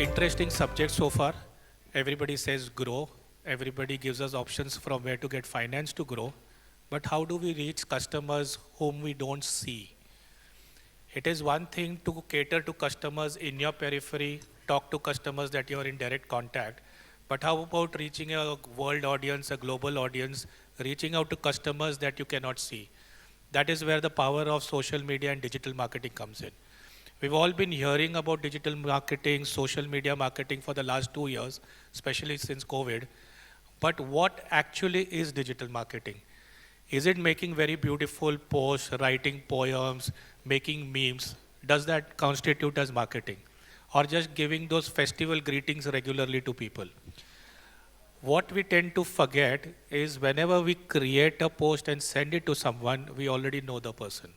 Interesting subject so far. Everybody says grow. Everybody gives us options from where to get finance to grow. But how do we reach customers whom we don't see? It is one thing to cater to customers in your periphery, talk to customers that you're in direct contact. But how about reaching a world audience, a global audience, reaching out to customers that you cannot see? That is where the power of social media and digital marketing comes in. We've all been hearing about digital marketing, social media marketing for the last 2 years, especially since COVID. But what actually is digital marketing? Is it making very beautiful posts, writing poems, making memes? Does that constitute as marketing? Or just giving those festival greetings regularly to people? What we tend to forget is whenever we create a post and send it to someone, we already know the person.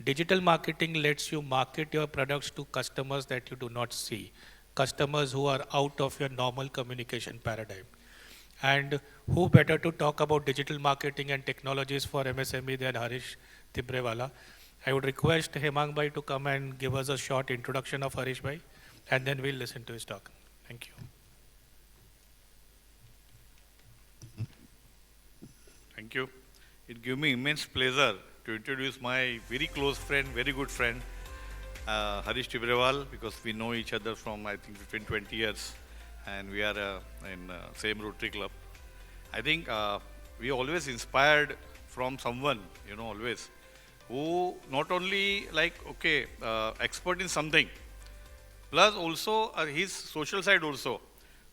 Digital marketing lets you market your products to customers that you do not see, customers who are out of your normal communication paradigm. And who better to talk about digital marketing and technologies for MSME than Hareesh Tibrewala? I would request Hemang Bhai to come and give us a short introduction of Hareesh Bhai, and then we'll listen to his talk. Thank you. Thank you. It gives me immense pleasure to introduce my very close friend, very good friend, Hareesh Tibrewala, because we know each other from, I think, 15, 20 years, and we are in same Rotary Club. I think we always inspired from someone, always, who not only expert in something, plus also his social side also.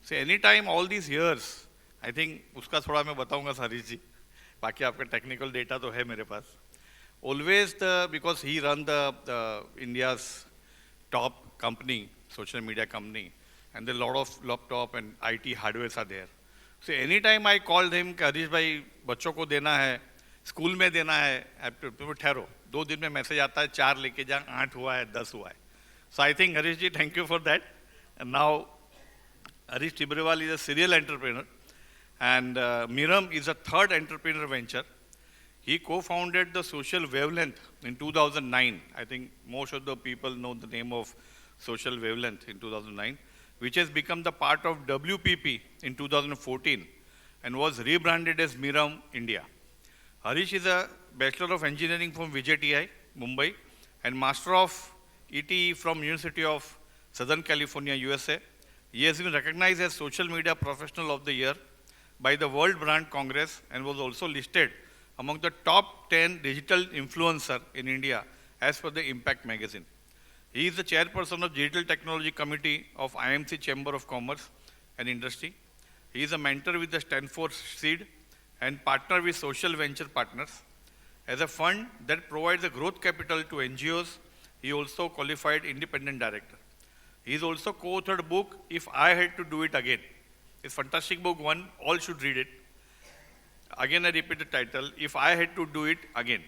So anytime all these years, I think उसका थोड़ा मैं बताऊंगा हरीश जी, बाकी आपका technical data तो है मेरे पास. Always because he run the India's top company, social media company, and there are a lot of laptop and IT hardwares are there. So anytime I called him, Harish भाई बच्चों को देना है, स्कूल में देना है, ठहरो, 2 दिन में मैसेज आता है, 4 लेके जा, 8 हुआ है, 10 हुआ है. So I think Hareesh ji, thank you for that. And now Hareesh Tibrewala is a serial entrepreneur, and Miram is a third entrepreneur venture. He co-founded the Social Wavelength in 2009. I think most of the people know the name of Social Wavelength in 2009, which has become the part of WPP in 2014 and was rebranded as Miram India. Hareesh is a Bachelor of Engineering from VJTI, Mumbai, and Master of ETE from University of Southern California, USA. He has been recognized as Social Media Professional of the Year by the World Brand Congress and was also listed among the top 10 digital influencer in India as per the Impact magazine. He is the chairperson of Digital Technology Committee of IMC Chamber of Commerce and Industry. He is a mentor with the Stanford Seed and partner with Social Venture Partners. As a fund that provides a growth capital to NGOs, he also qualified independent director. He is also co-authored book, If I Had to Do It Again. It's a fantastic book, one, all should read it. Again, I repeat the title, If I Had to Do It Again.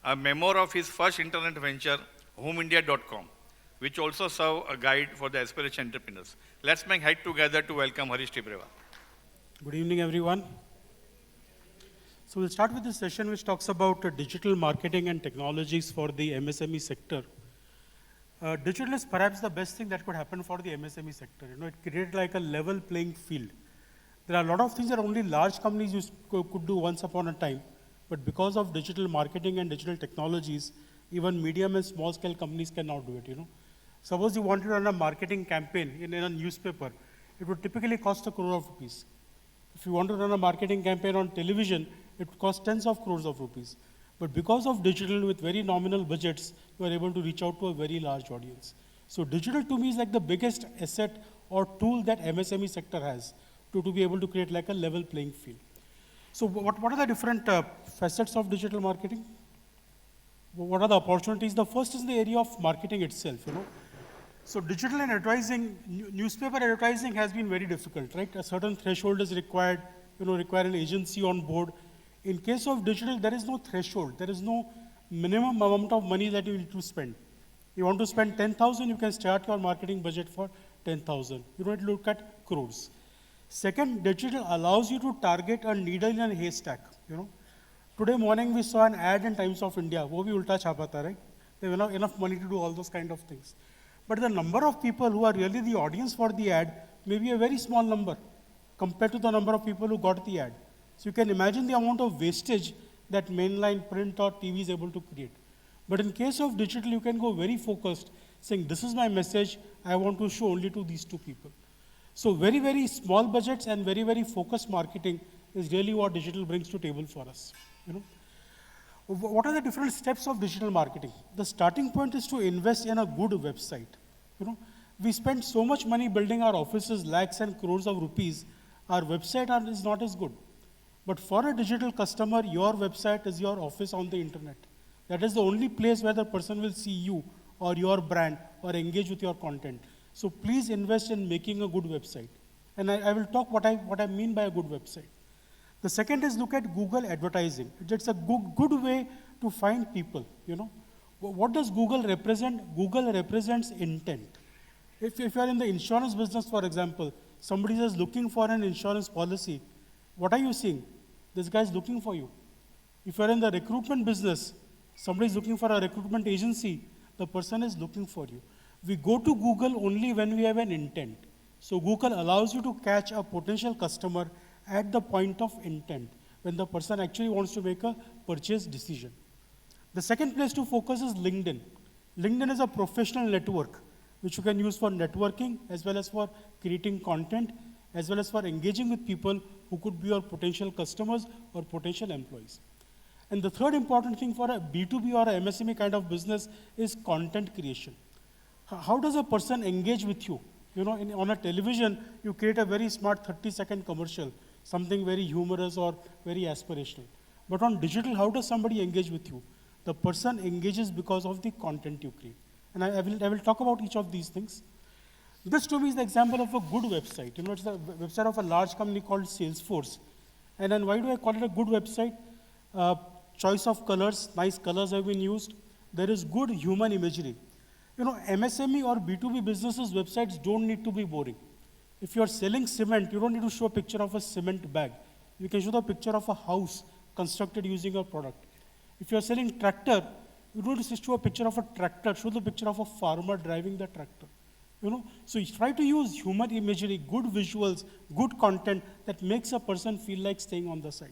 A memoir of his first internet venture, homeindia.com, which also serve a guide for the aspiration entrepreneurs. Let's make head together to welcome Hareesh Tibrewala. Good evening, everyone. So we'll start with this session which talks about digital marketing and technologies for the MSME sector. Digital is perhaps the best thing that could happen for the MSME sector. It created like a level playing field. There are a lot of things that only large companies could do once upon a time, but because of digital marketing and digital technologies, even medium and small scale companies can now do it. Suppose you wanted to run a marketing campaign in a newspaper, it would typically cost 1 crore of rupees. If you want to run a marketing campaign on television, it would cost tens of crores of rupees. But because of digital with very nominal budgets, you are able to reach out to a very large audience. So digital to me is like the biggest asset or tool that MSME sector has to be able to create like a level playing field. So what are the different facets of digital marketing? What are the opportunities? The first is the area of marketing itself. So digital and advertising, newspaper advertising has been very difficult, right? A certain threshold is required, require an agency on board. In case of digital, there is no threshold. There is no minimum amount of money that you need to spend. You want to spend 10,000, you can start your marketing budget for 10,000. You don't look at crores. Second, digital allows you to target a needle in a haystack. Today morning we saw an ad in Times of India. वो भी उल्टा छापा था, right? They have enough money to do all those kind of things. But the number of people who are really the audience for the ad may be a very small number compared to the number of people who got the ad. So you can imagine the amount of wastage that mainline print or TV is able to create. But in case of digital, you can go very focused, saying, this is my message, I want to show only to these two people. So very, very small budgets and very, very focused marketing is really what digital brings to table for us. You know? What are the different steps of digital marketing? The starting point is to invest in a good website. You know, we spend so much money building our offices, lakhs and crores of rupees, our website is not as good. But for a digital customer, your website is your office on the internet. That is the only place where the person will see you or your brand or engage with your content. So please invest in making a good website. And I will talk what I mean by a good website. The second is look at Google advertising. It's a good way to find people, you know. What does Google represent? Google represents intent. If you are in the insurance business, for example, somebody is looking for an insurance policy, what are you seeing? This guy is looking for you. If you are in the recruitment business, somebody is looking for a recruitment agency, the person is looking for you. We go to Google only when we have an intent. So Google allows you to catch a potential customer at the point of intent, when the person actually wants to make a purchase decision. The second place to focus is LinkedIn. LinkedIn is a professional network, which you can use for networking, as well as for creating content, as well as for engaging with people who could be your potential customers or potential employees. And the third important thing for a B2B or a MSME kind of business is content creation. How does a person engage with you? You know, on a television, you create a very smart 30-second commercial, something very humorous or very aspirational. But on digital, how does somebody engage with you? The person engages because of the content you create. And I will talk about each of these things. This to me is the example of a good website. You know, it's the website of a large company called Salesforce. And then why do I call it a good website? Choice of colors, nice colors have been used. There is good human imagery. You know, MSME or B2B businesses websites don't need to be boring. If you're selling cement, you don't need to show a picture of a cement bag. You can show the picture of a house constructed using your product. If you're selling tractor, you don't just show a picture of a tractor, show the picture of a farmer driving the tractor. You know, so you try to use human imagery, good visuals, good content that makes a person feel like staying on the site.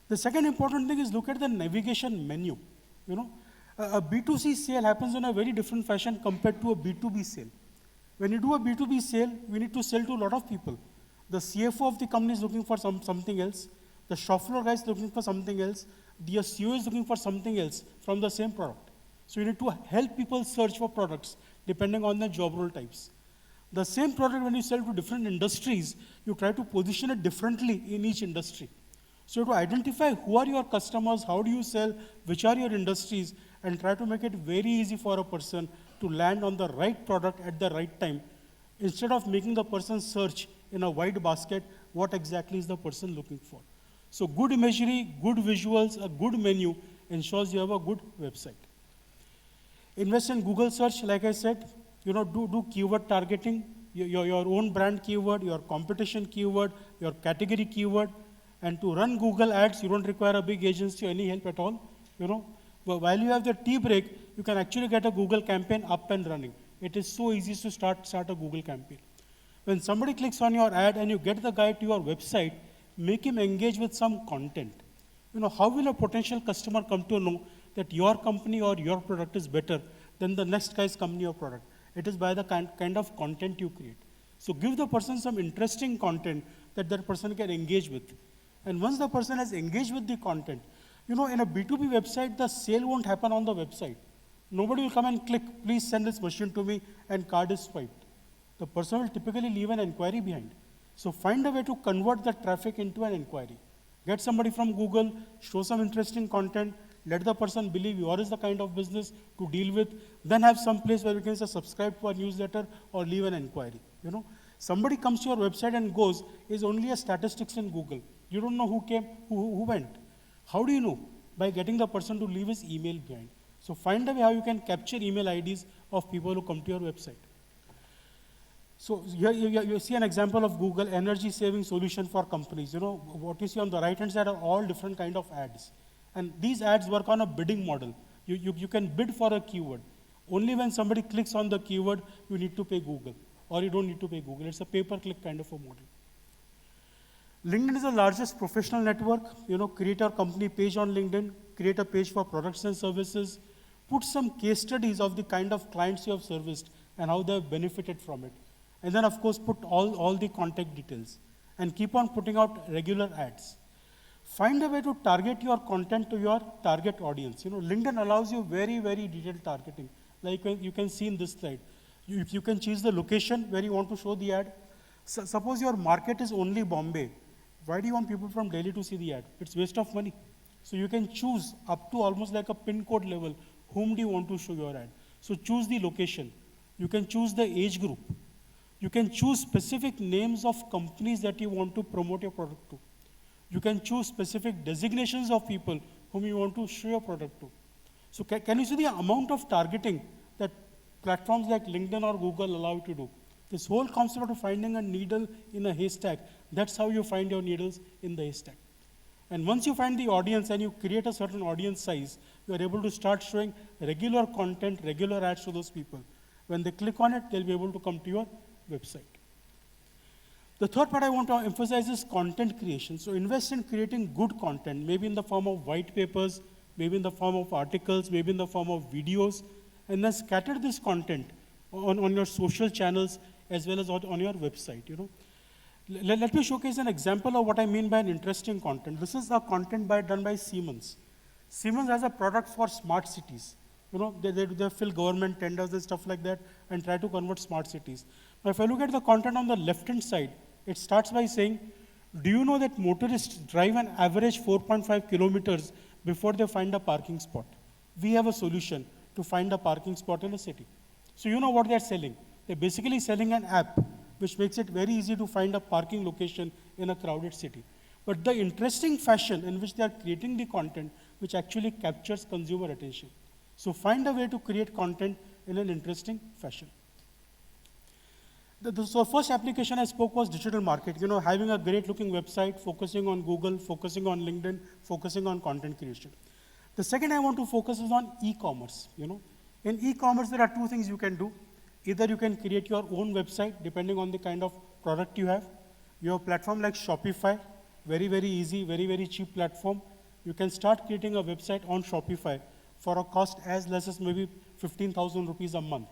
The second important thing is look at the navigation menu. You know, a B2C sale happens in a very different fashion compared to a B2B sale. When you do a B2B sale, we need to sell to a lot of people. The CFO of the company is looking for something else. The shop floor guy is looking for something else. The CEO is looking for something else from the same product. So you need to help people search for products depending on the job role types. The same product, when you sell to different industries, you try to position it differently in each industry. So to identify who are your customers, how do you sell, which are your industries, and try to make it very easy for a person to land on the right product at the right time, instead of making the person search in a wide basket what exactly is the person looking for. So good imagery, good visuals, a good menu ensures you have a good website. Invest in Google search, like I said, you know, do keyword targeting, your own brand keyword, your competition keyword, your category keyword. And to run Google ads, you don't require a big agency or any help at all. You know, but while you have the tea break, you can actually get a Google campaign up and running. It is so easy to start a Google campaign. When somebody clicks on your ad and you get the guy to your website, make him engage with some content. You know, how will a potential customer come to know that your company or your product is better than the next guy's company or product? It is by the kind of content you create. So give the person some interesting content that person can engage with. And once the person has engaged with the content, you know, in a B2B website, the sale won't happen on the website. Nobody will come and click, please send this machine to me, and card is swiped. The person will typically leave an inquiry behind. So find a way to convert that traffic into an inquiry. Get somebody from Google, show some interesting content, let the person believe yours is the kind of business to deal with, then have some place where you can say subscribe to our newsletter or leave an inquiry. You know, somebody comes to your website and goes is only a statistics in Google. You don't know who came, who went. How do you know? By getting the person to leave his email behind. So find a way how you can capture email IDs of people who come to your website. So here you see an example of Google energy saving solution for companies. You know, what you see on the right hand side are all different kind of ads. And these ads work on a bidding model. You can bid for a keyword. Only when somebody clicks on the keyword, you need to pay Google, or you don't need to pay Google. It's a pay-per-click kind of a model. LinkedIn is the largest professional network. Create your company page on LinkedIn, create a page for products and services, put some case studies of the kind of clients you have serviced and how they have benefited from it. And then, of course, put all the contact details and keep on putting out regular ads. Find a way to target your content to your target audience. LinkedIn allows you very, very detailed targeting. Like you can see in this slide. You can choose the location where you want to show the ad. Suppose your market is only Bombay. Why do you want people from Delhi to see the ad? It's waste of money. So you can choose up to almost like a pin code level, whom do you want to show your ad. So choose the location. You can choose the age group. You can choose specific names of companies that you want to promote your product to. You can choose specific designations of people whom you want to show your product to. So can you see the amount of targeting that platforms like LinkedIn or Google allow you to do? This whole concept of finding a needle in a haystack, that's how you find your needles in the haystack. And once you find the audience and you create a certain audience size, you are able to start showing regular content, regular ads to those people. When they click on it, they'll be able to come to your website. The third part I want to emphasize is content creation. So invest in creating good content, maybe in the form of white papers, maybe in the form of articles, maybe in the form of videos, and then scatter this content on your social channels as well as on your website. Let me showcase an example of what I mean by an interesting content. This is a content done by Siemens. Siemens has a product for smart cities. They fill government tenders and stuff like that and try to convert smart cities. Now, if I look at the content on the left-hand side, it starts by saying, do you know that motorists drive an average 4.5 kilometers before they find a parking spot? We have a solution to find a parking spot in a city. So you know what they're selling. They're basically selling an app which makes it very easy to find a parking location in a crowded city. But the interesting fashion in which they are creating the content which actually captures consumer attention. So find a way to create content in an interesting fashion. So first application I spoke was digital marketing, having a great looking website, focusing on Google, focusing on LinkedIn, focusing on content creation. The second I want to focus is on e-commerce. In e-commerce, there are two things you can do. Either you can create your own website, depending on the kind of product you have. You have a platform like Shopify, very, very easy, very, very cheap platform. You can start creating a website on Shopify for a cost as less as maybe 15,000 rupees a month.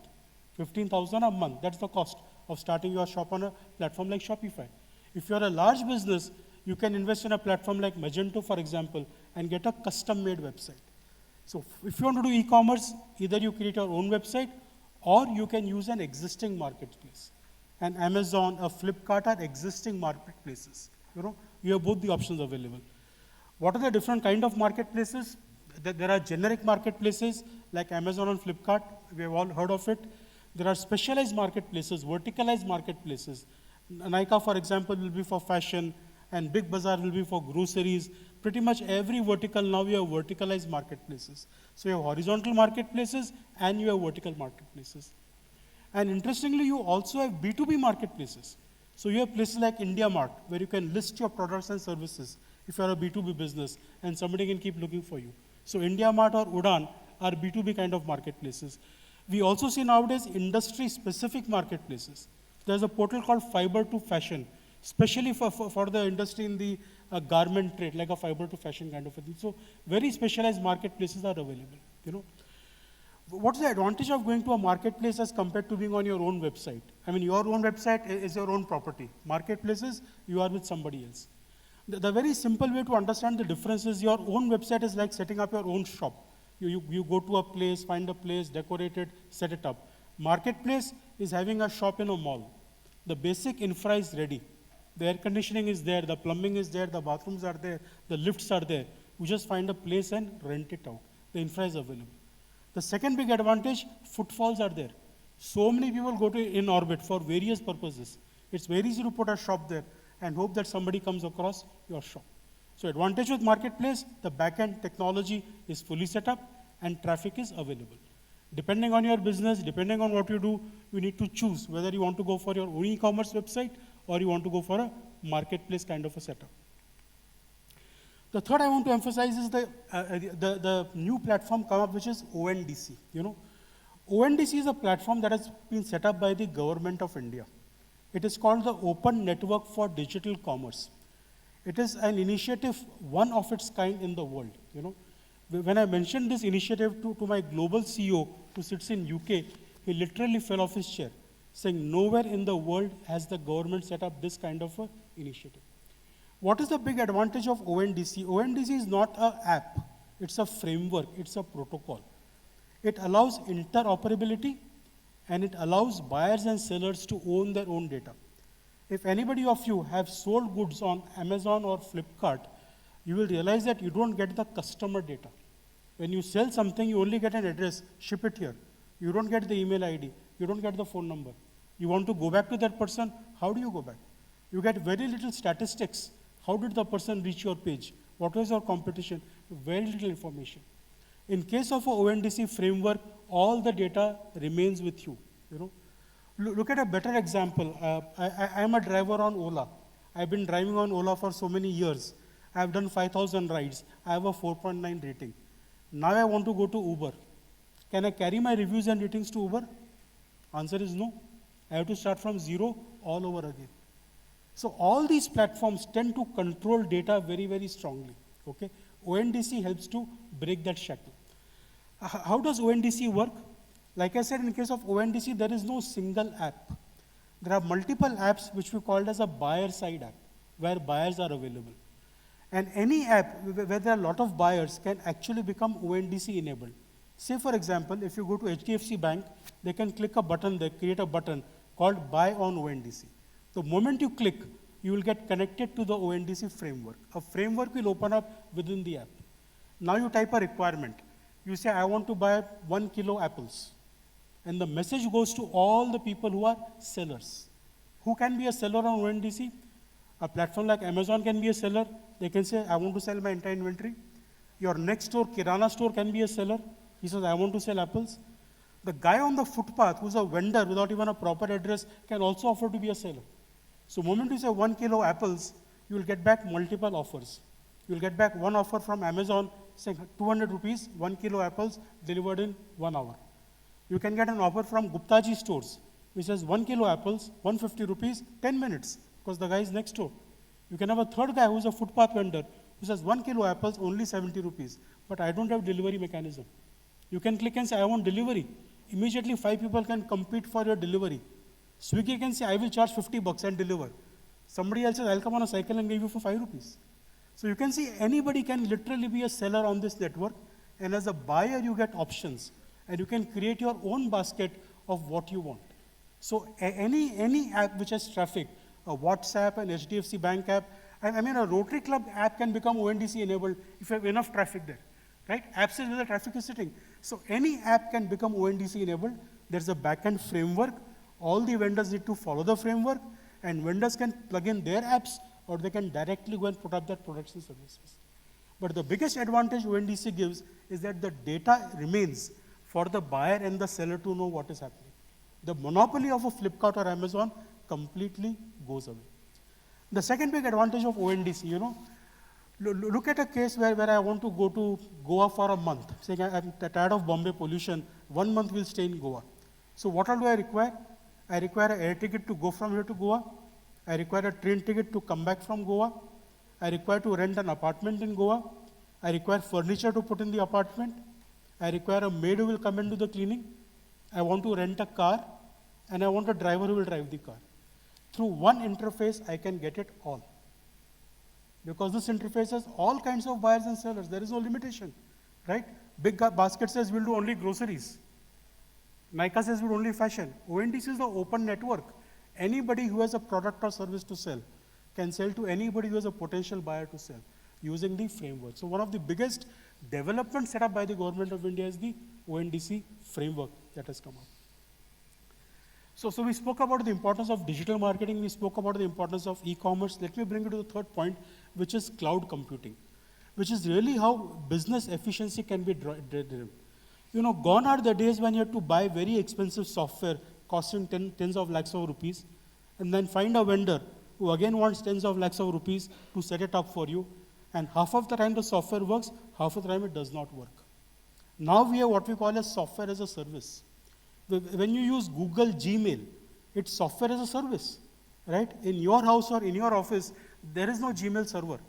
15,000 a month, that's the cost of starting your shop on a platform like Shopify. If you're a large business, you can invest in a platform like Magento, for example, and get a custom-made website. So if you want to do e-commerce, either you create your own website, or you can use an existing marketplace. An Amazon, a Flipkart are existing marketplaces. You have both the options available. What are the different kind of marketplaces? There are generic marketplaces like Amazon and Flipkart. We have all heard of it. There are specialized marketplaces, verticalized marketplaces. Nykaa, for example, will be for fashion, and Big Bazaar will be for groceries. Pretty much every vertical now we have verticalized marketplaces. So you have horizontal marketplaces and you have vertical marketplaces. And interestingly, you also have B2B marketplaces. So you have places like India Mart, where you can list your products and services if you are a B2B business, and somebody can keep looking for you. So India Mart or Udaan are B2B kind of marketplaces. We also see nowadays industry-specific marketplaces. There's a portal called Fiber to Fashion, especially for the industry in the garment trade, like a fiber to fashion kind of a thing. So very specialized marketplaces are available. What's the advantage of going to a marketplace as compared to being on your own website? I mean, your own website is your own property. Marketplaces, you are with somebody else. The very simple way to understand the difference is your own website is like setting up your own shop. You go to a place, find a place, decorate it, set it up. Marketplace is having a shop in a mall. The basic infra is ready. The air conditioning is there, the plumbing is there, the bathrooms are there, the lifts are there. You just find a place and rent it out. The infra is available. The second big advantage, footfalls are there. So many people go to in orbit for various purposes. It's very easy to put a shop there and hope that somebody comes across your shop. So advantage with marketplace, the back-end technology is fully set up and traffic is available. Depending on your business, depending on what you do, you need to choose whether you want to go for your own e-commerce website or you want to go for a marketplace kind of a setup. The third I want to emphasize is the new platform come up, which is ONDC. ONDC is a platform that has been set up by the government of India. It is called the Open Network for Digital Commerce. It is an initiative, one of its kind in the world. When I mentioned this initiative to my global CEO who sits in UK, he literally fell off his chair, saying nowhere in the world has the government set up this kind of a initiative. What is the big advantage of ONDC? ONDC is not an app, it's a framework, it's a protocol. It allows interoperability and it allows buyers and sellers to own their own data. If anybody of you have sold goods on Amazon or Flipkart, you will realize that you don't get the customer data. When you sell something, you only get an address, ship it here. You don't get the email ID, you don't get the phone number. You want to go back to that person, how do you go back? You get very little statistics. How did the person reach your page? What was your competition? Very little information. In case of a ONDC framework, all the data remains with you. Look at a better example. I am a driver on Ola. I've been driving on Ola for so many years. I've done 5,000 rides. I have a 4.9 rating. Now I want to go to Uber. Can I carry my reviews and ratings to Uber? Answer is no. I have to start from zero all over again. So all these platforms tend to control data very, very strongly. Okay? ONDC helps to break that shackle. How does ONDC work? Like I said, in case of ONDC, there is no single app. There are multiple apps which we called as a buyer-side app, where buyers are available. And any app where there are a lot of buyers can actually become ONDC enabled. Say, for example, if you go to HDFC Bank, they can click a button, they create a button called Buy on ONDC. The moment you click, you will get connected to the ONDC framework. A framework will open up within the app. Now you type a requirement. You say, I want to buy 1 kilo apples. And the message goes to all the people who are sellers. Who can be a seller on ONDC? A platform like Amazon can be a seller. They can say, I want to sell my entire inventory. Your next door, Kirana store, can be a seller. He says, I want to sell apples. The guy on the footpath who's a vendor without even a proper address can also offer to be a seller. So the moment you say 1 kilo apples, you will get back multiple offers. You will get back one offer from Amazon saying 200 rupees, 1 kilo apples delivered in 1 hour. You can get an offer from Guptaji stores, which says 1 kilo apples, 150 rupees, 10 minutes, because the guy is next door. You can have a third guy who's a footpath vendor who says 1 kilo apples, only 70 rupees, but I don't have delivery mechanism. You can click and say, I want delivery. Immediately 5 people can compete for your delivery. Swiggy can say, I will charge 50 bucks and deliver. Somebody else says, I'll come on a cycle and give you for 5 rupees. So you can see anybody can literally be a seller on this network, and as a buyer you get options, and you can create your own basket of what you want. So any app which has traffic, a WhatsApp, an HDFC Bank app, I mean a Rotary Club app can become ONDC enabled if you have enough traffic there, right? Apps is where the traffic is sitting. So any app can become ONDC enabled. There's a backend framework. All the vendors need to follow the framework, and vendors can plug in their apps, or they can directly go and put up their products and services. But the biggest advantage ONDC gives is that the data remains for the buyer and the seller to know what is happening. The monopoly of a Flipkart or Amazon completely goes away. The second big advantage of ONDC, look at a case where I want to go to Goa for a month. Saying I'm tired of Bombay pollution, 1 month we'll stay in Goa. So what all do I require? I require an air ticket to go from here to Goa. I require a train ticket to come back from Goa. I require to rent an apartment in Goa. I require furniture to put in the apartment. I require a maid who will come and do the cleaning. I want to rent a car, and I want a driver who will drive the car. Through one interface, I can get it all. Because this interface has all kinds of buyers and sellers. There is no limitation, right? Big Basket says we'll do only groceries. Nika says we'll only fashion. ONDC is the open network. Anybody who has a product or service to sell can sell to anybody who has a potential buyer to sell using the framework. So one of the biggest developments set up by the government of India is the ONDC framework that has come up. So we spoke about the importance of digital marketing. We spoke about the importance of e-commerce. Let me bring you to the third point, which is cloud computing, which is really how business efficiency can be driven. Gone are the days when you have to buy very expensive software costing tens of lakhs of rupees, and then find a vendor who again wants tens of lakhs of rupees to set it up for you, and half of the time the software works, half of the time it does not work. Now we have what we call as software as a service. When you use Google Gmail, it's software as a service, right? In your house or in your office, there is no Gmail server.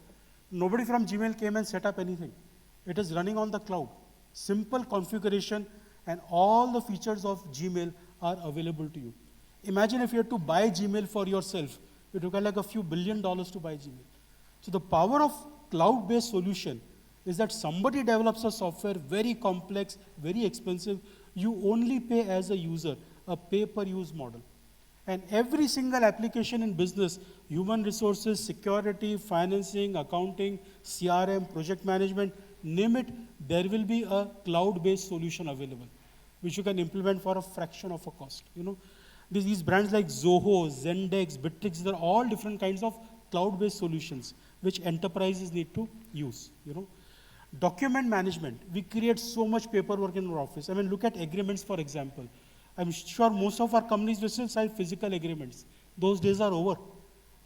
Nobody from Gmail came and set up anything. It is running on the cloud. Simple configuration and all the features of Gmail are available to you. Imagine if you had to buy Gmail for yourself, it would take like a few $1 billion to buy Gmail. So the power of cloud-based solution is that somebody develops a software very complex, very expensive. You only pay as a user, a pay-per-use model. And every single application in business, human resources, security, financing, accounting, CRM, project management, name it, there will be a cloud-based solution available, which you can implement for a fraction of a cost. These brands like Zoho, Zendex, Bittrex, they're all different kinds of cloud-based solutions which enterprises need to use. Document management, we create so much paperwork in our office. I mean, look at agreements, for example. I'm sure most of our companies will still sign physical agreements. Those days are over.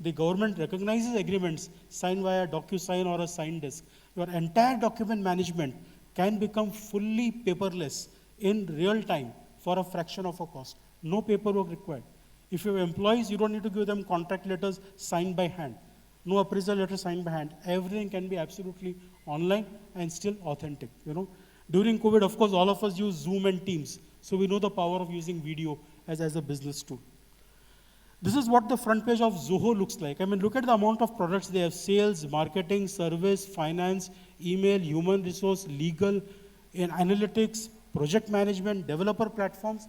The government recognizes agreements signed via DocuSign or a sign disk. Your entire document management can become fully paperless in real time for a fraction of a cost. No paperwork required. If you have employees, you don't need to give them contract letters signed by hand. No appraisal letter signed by hand. Everything can be absolutely online and still authentic. During COVID, of course, all of us use Zoom and Teams. So we know the power of using video as a business tool. This is what the front page of Zoho looks like. I mean, look at the amount of products they have: sales, marketing, service, finance, email, human resource, legal, and analytics, project management, developer platforms.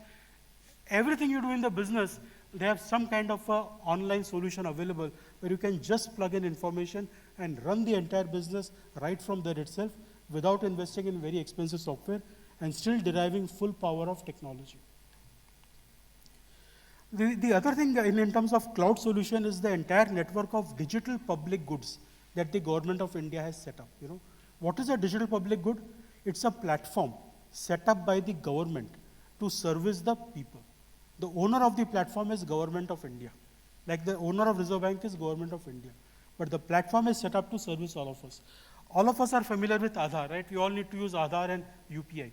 Everything you do in the business, they have some kind of a online solution available where you can just plug in information and run the entire business right from there itself without investing in very expensive software and still deriving full power of technology. The other thing in terms of cloud solution is the entire network of digital public goods that the government of India has set up. What is a digital public good? It's a platform set up by the government to service the people. The owner of the platform is Government of India. Like the owner of Reserve Bank is Government of India. But the platform is set up to service all of us. All of us are familiar with Aadhaar, right? We all need to use Aadhaar and UPI.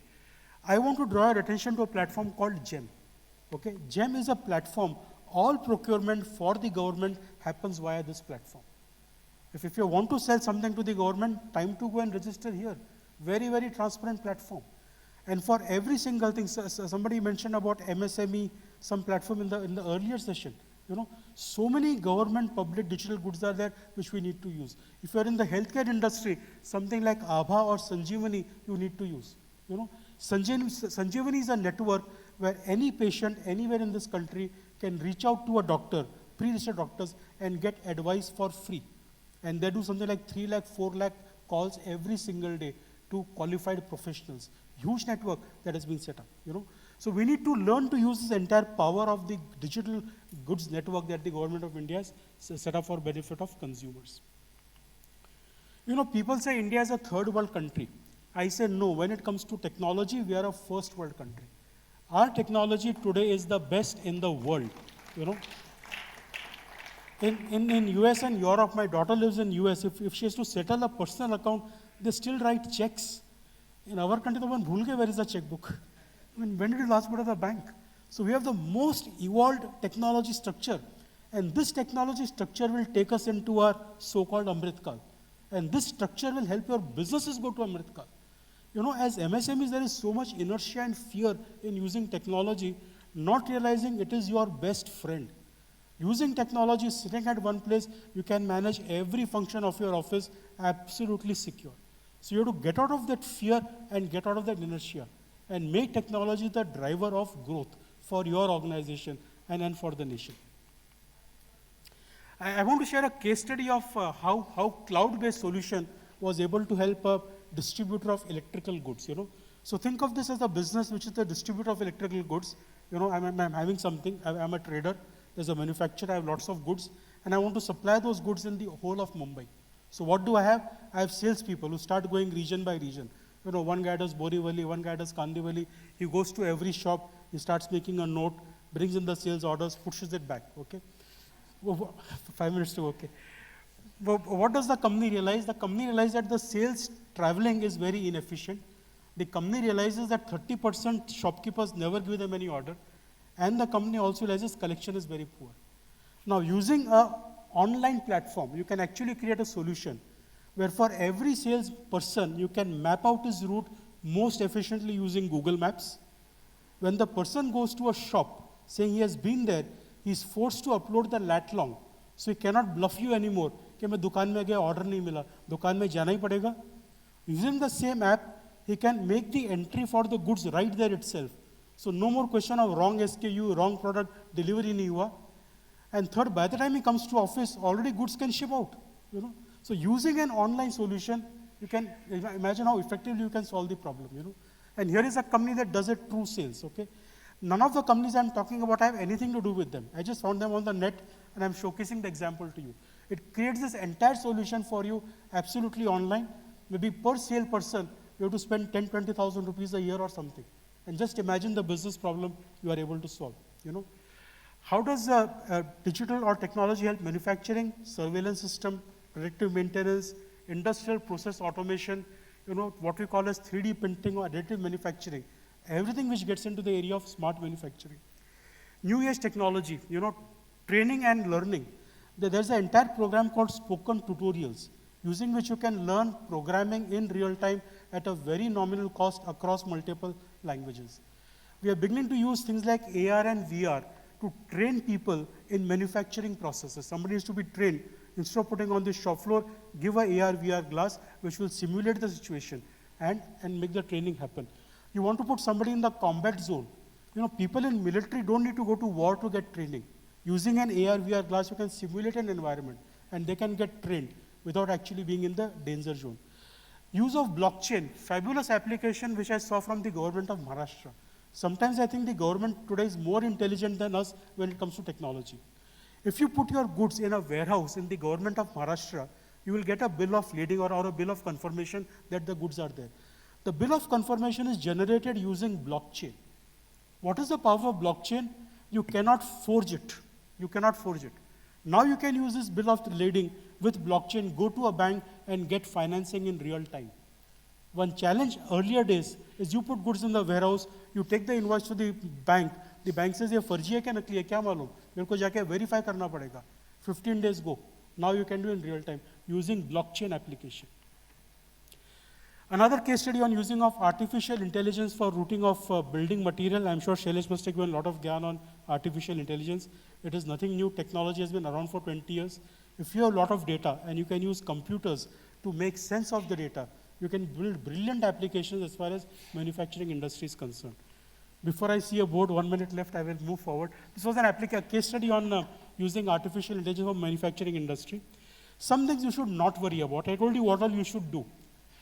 I want to draw your attention to a platform called GEM. Okay? GEM is a platform. All procurement for the government happens via this platform. If you want to sell something to the government, time to go and register here. Very, very transparent platform. And for every single thing, somebody mentioned about MSME, some platform in the earlier session. So many government public digital goods are there which we need to use. If you are in the healthcare industry, something like Abha or Sanjeevani, you need to use. Sanjeevani is a network where any patient anywhere in this country can reach out to a doctor, pre-registered doctors, and get advice for free. And they do something like 3 lakh, 4 lakh calls every single day to qualified professionals. Huge network that has been set up. So we need to learn to use this entire power of the digital goods network that the government of India has set up for benefit of consumers. People say India is a third world country. I say no. When it comes to technology, we are a first world country. Our technology today is the best in the world. In US and Europe, my daughter lives in US. If she has to settle a personal account, they still write checks. In our country, where is the checkbook? I mean, when did you last go to the bank? So we have the most evolved technology structure. And this technology structure will take us into our so-called Amrit Kal. And this structure will help your businesses go to Amrit Kal. As MSMEs, there is so much inertia and fear in using technology, not realizing it is your best friend. Using technology, sitting at one place, you can manage every function of your office absolutely secure. So you have to get out of that fear and get out of that inertia and make technology the driver of growth for your organization and for the nation. I want to share a case study of how cloud-based solution was able to help a distributor of electrical goods. So think of this as a business which is the distributor of electrical goods. I'm having something, I'm a trader, there's a manufacturer, I have lots of goods, and I want to supply those goods in the whole of Mumbai. So what do I have? I have salespeople who start going region by region. One guy does Borivali, one guy does Kandivali. He goes to every shop, he starts making a note, brings in the sales orders, pushes it back, okay? 5 minutes to okay. What does the company realize? The company realized that the sales traveling is very inefficient. The company realizes that 30% shopkeepers never give them any order, and the company also realizes collection is very poor. Now, using an online platform, you can actually create a solution where for every salesperson, you can map out his route most efficiently using Google Maps. When the person goes to a shop saying he has been there, he is forced to upload the lat long. So he cannot bluff you anymore कि मैं दुकान में गया order नहीं मिला, दुकान में जाना ही पड़ेगा. Using the same app, he can make the entry for the goods right there itself. So no more question of wrong SKU, wrong product, delivery नहीं हुआ. And third, by the time he comes to office, already goods can ship out. You know? So using an online solution, you can imagine how effectively you can solve the problem. You know? And here is a company that does it through sales. Okay? None of the companies I'm talking about have anything to do with them. I just found them on the net and I'm showcasing the example to you. It creates this entire solution for you absolutely online. Maybe per salesperson, you have to spend 10, 20,000 rupees a year or something. And just imagine the business problem you are able to solve. You know? How does digital or technology help manufacturing, surveillance system, predictive maintenance, industrial process automation, you know, what we call as 3D printing or additive manufacturing, everything which gets into the area of smart manufacturing. New age technology, you know, training and learning. There's an entire program called Spoken Tutorials, using which you can learn programming in real time at a very nominal cost across multiple languages. We are beginning to use things like AR and VR to train people in manufacturing processes. Somebody is to be trained. Instead of putting on the shop floor, give a AR, VR glass, which will simulate the situation and make the training happen. You want to put somebody in the combat zone. You know, people in military don't need to go to war to get training. Using an AR, VR glass, you can simulate an environment and they can get trained without actually being in the danger zone. Use of blockchain, fabulous application which I saw from the government of Maharashtra. Sometimes I think the government today is more intelligent than us when it comes to technology. If you put your goods in a warehouse in the government of Maharashtra, you will get a bill of lading or a bill of confirmation that the goods are there. The bill of confirmation is generated using blockchain. What is the power of blockchain? You cannot forge it. You cannot forge it. Now you can use this bill of lading with blockchain, go to a bank and get financing in real time. One challenge earlier days is you put goods in the warehouse, you take the invoice to the bank says ये फर्जी है क्या नकली है क्या मालूम मेरे को जाके verify करना पड़ेगा 15 days go. Now you can do in real time using blockchain application. Another case study on using of artificial intelligence for routing of building material. I'm sure Shailesh must have given a lot of gyan on artificial intelligence. It is nothing new. Technology has been around for 20 years. If you have a lot of data and you can use computers to make sense of the data, you can build brilliant applications as far as manufacturing industry is concerned. Before I see a board, 1 minute left, I will move forward. This was a case study on using artificial intelligence for manufacturing industry. Some things you should not worry about. I told you what all you should do.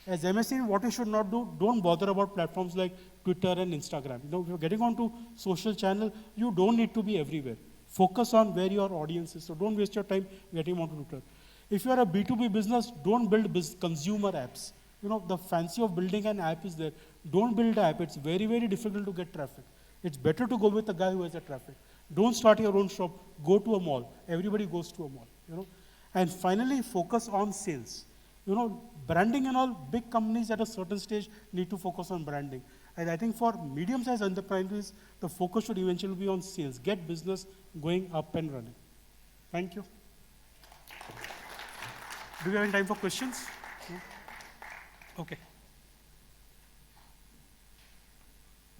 As MSME, what you should not do, don't bother about platforms like Twitter and Instagram. You know, if you're getting onto social channel, you don't need to be everywhere. Focus on where your audience is. So don't waste your time getting onto Twitter. If you are a B2B business, don't build consumer apps. You know, the fancy of building an app is there. Don't build an app. It's very, very difficult to get traffic. It's better to go with a guy who has a traffic. Don't start your own shop. Go to a mall. Everybody goes to a mall. You know. And finally, focus on sales. You know, branding and all, big companies at a certain stage need to focus on branding. And I think for medium-sized enterprises, the focus should eventually be on sales. Get business going up and running. Thank you. Do we have any time for questions? No? Okay.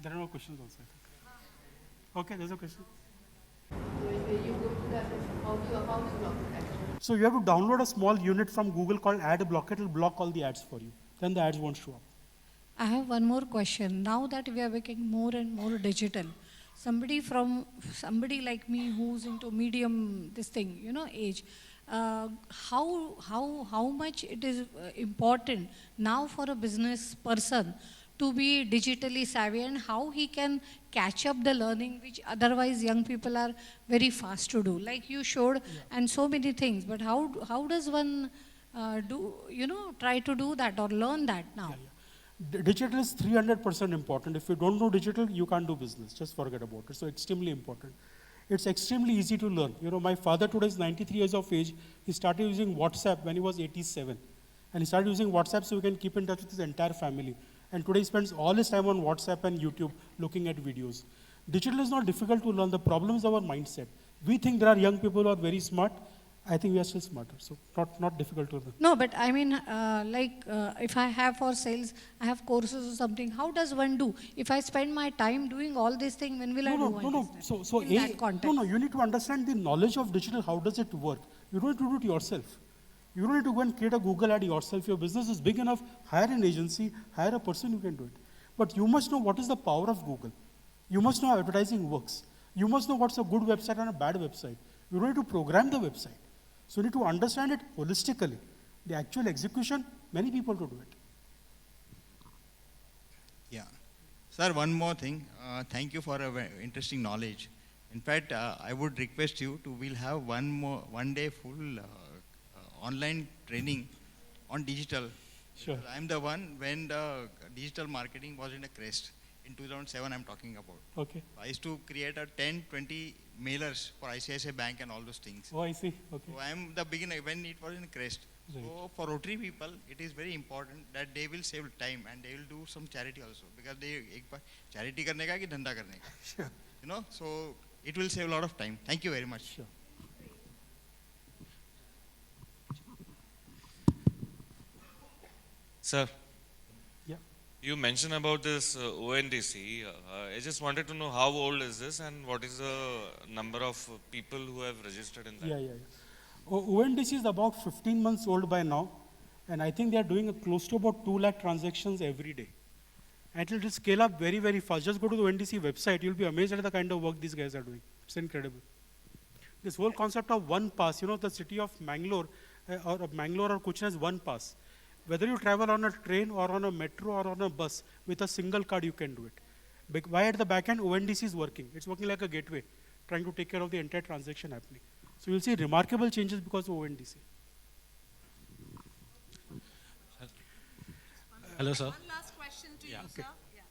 There are no questions also, I think. Okay, there's a question. So you have to download a small unit from Google called Ad Block. It will block all the ads for you. Then the ads won't show up. I have one more question. Now that we are becoming more and more digital, somebody like me who's into medium age, how much it is important now for a business person to be digitally savvy and how he can catch up the learning which otherwise young people are very fast to do, like you showed, and so many things. But how does one try to do that or learn that now? Digital is 300% important. If you don't know digital, you can't do business. Just forget about it. So extremely important. It's extremely easy to learn. You know, my father today is 93 years of age. He started using WhatsApp when he was 87. And he started using WhatsApp so he can keep in touch with his entire family. And today he spends all his time on WhatsApp and YouTube looking at videos. Digital is not difficult to learn. The problem is our mindset. We think there are young people who are very smart. I think we are still smarter. So not difficult to learn. No, but I mean, if I have for sales, I have courses or something. How does one do? If I spend my time doing all these things, when will I do my business? So in that context? you need to understand the knowledge of digital. How does it work? You don't need to do it yourself. You don't need to go and create a Google ad yourself. Your business is big enough. Hire an agency. Hire a person who can do it. But you must know what is the power of Google. You must know how advertising works. You must know what's a good website and a bad website. You don't need to program the website. So you need to understand it holistically. The actual execution, many people to do it. Yeah. Sir, one more thing. Thank you for a very interesting knowledge. In fact, I would request you to, we'll have one day full online training on digital. Sure. I'm the one when the digital marketing was in a crest. In 2007, I'm talking about. Okay. I used to create a 10, 20 mailers for ICICI Bank and all those things. Oh, I see. Okay. So I'm the beginner when it was in a crest. Right. So for Rotary people, it is very important that they will save time and they will do some charity also, because they charity करने का कि धंधा करने का. Sure. You know, so it will save a lot of time. Thank you very much. Sure. Sir, Yeah. you mentioned about this ONDC. I just wanted to know how old is this and what is the number of people who have registered in that? Yeah. ONDC is about 15 months old by now, and I think they are doing close to about 2 lakh transactions every day. And it will scale up very, very fast. Just go to the ONDC website. You'll be amazed at the kind of work these guys are doing. It's incredible. This whole concept of one pass, the city of Mangalore or Kuchina has one pass. Whether you travel on a train or on a metro or on a bus, with a single card you can do it. Why at the back end, ONDC is working. It's working like a gateway, trying to take care of the entire transaction happening. So you'll see remarkable changes because of ONDC. Hello, sir. One last question to you, okay. sir. Yeah.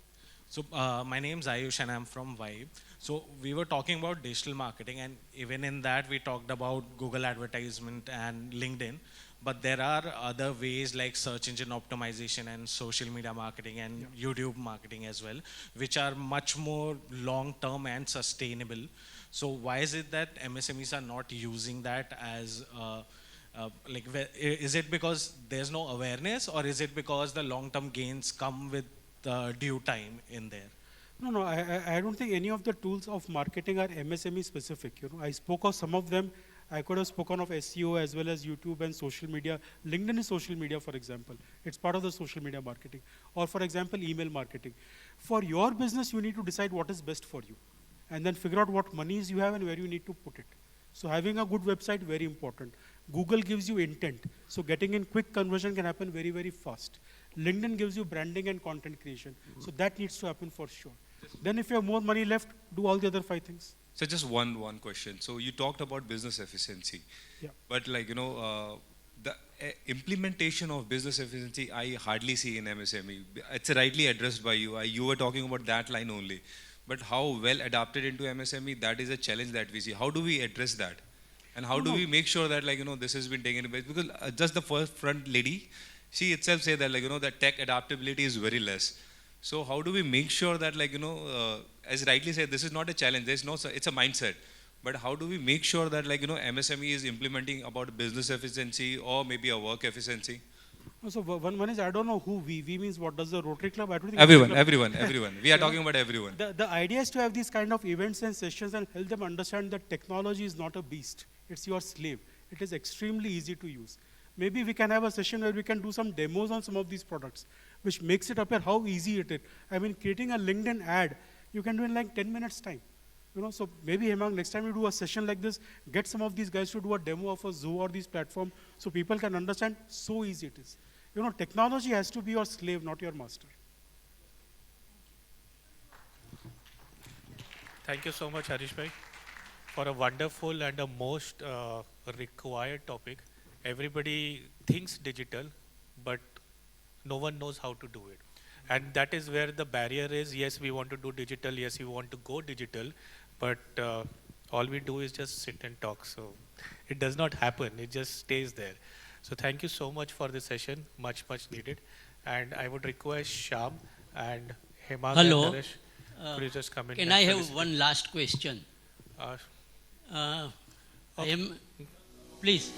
So my name's Ayush and I'm from Vibe. So we were talking about digital marketing, and even in that we talked about Google advertisement and LinkedIn. But there are other ways like search engine optimization and social media marketing and YouTube marketing as well, which are much more long-term and sustainable. So why is it that MSMEs are not using that as is it because there's no awareness, or is it because the long-term gains come with due time in there? No, I don't think any of the tools of marketing are MSME specific. I spoke of some of them. I could have spoken of SEO as well as YouTube and social media. LinkedIn is social media, for example. It's part of the social media marketing. Or for example, email marketing. For your business, you need to decide what is best for you, and then figure out what monies you have and where you need to put it. So having a good website, very important. Google gives you intent. So getting in quick conversion can happen very, very fast. LinkedIn gives you branding and content creation. So that needs to happen for sure. Then if you have more money left, do all the other 5 things. So just one question. So you talked about business efficiency, Yeah. but the implementation of business efficiency I hardly see in MSME. It's rightly addressed by you. You were talking about that line only, but how well adapted into MSME, that is a challenge that we see. How do we address that, and how do we make sure that this has been taken away? Because just the first front lady, she itself said that that tech adaptability is very less. So how do we make sure that as rightly said, this is not a challenge. It's a mindset. But how do we make sure that MSME is implementing about business efficiency or maybe a work efficiency? So one is, I don't know who we. We means what does the Rotary Club? I don't think Everyone. We are talking about everyone. The idea is to have these kind of events and sessions and help them understand that technology is not a beast. It's your slave. It is extremely easy to use. Maybe we can have a session where we can do some demos on some of these products, which makes it appear how easy it is. I mean, creating a LinkedIn ad, you can do in like 10 minutes time. So maybe Hemang, next time you do a session like this, get some of these guys to do a demo of a zoo or these platform so people can understand so easy it is. Technology has to be your slave, not your master. Thank you so much, Harish bhai, for a wonderful and a most required topic. Everybody thinks digital, but no one knows how to do it. And that is where the barrier is. Yes, we want to do digital. Yes, we want to go digital. But all we do is just sit and talk. So it does not happen. It just stays there. So thank you so much for this session. Much, much needed. And I would request Shyam And Hemant Hello. and Naresh, could you just come in? Can next I for have this one last question? Uh, I am, please.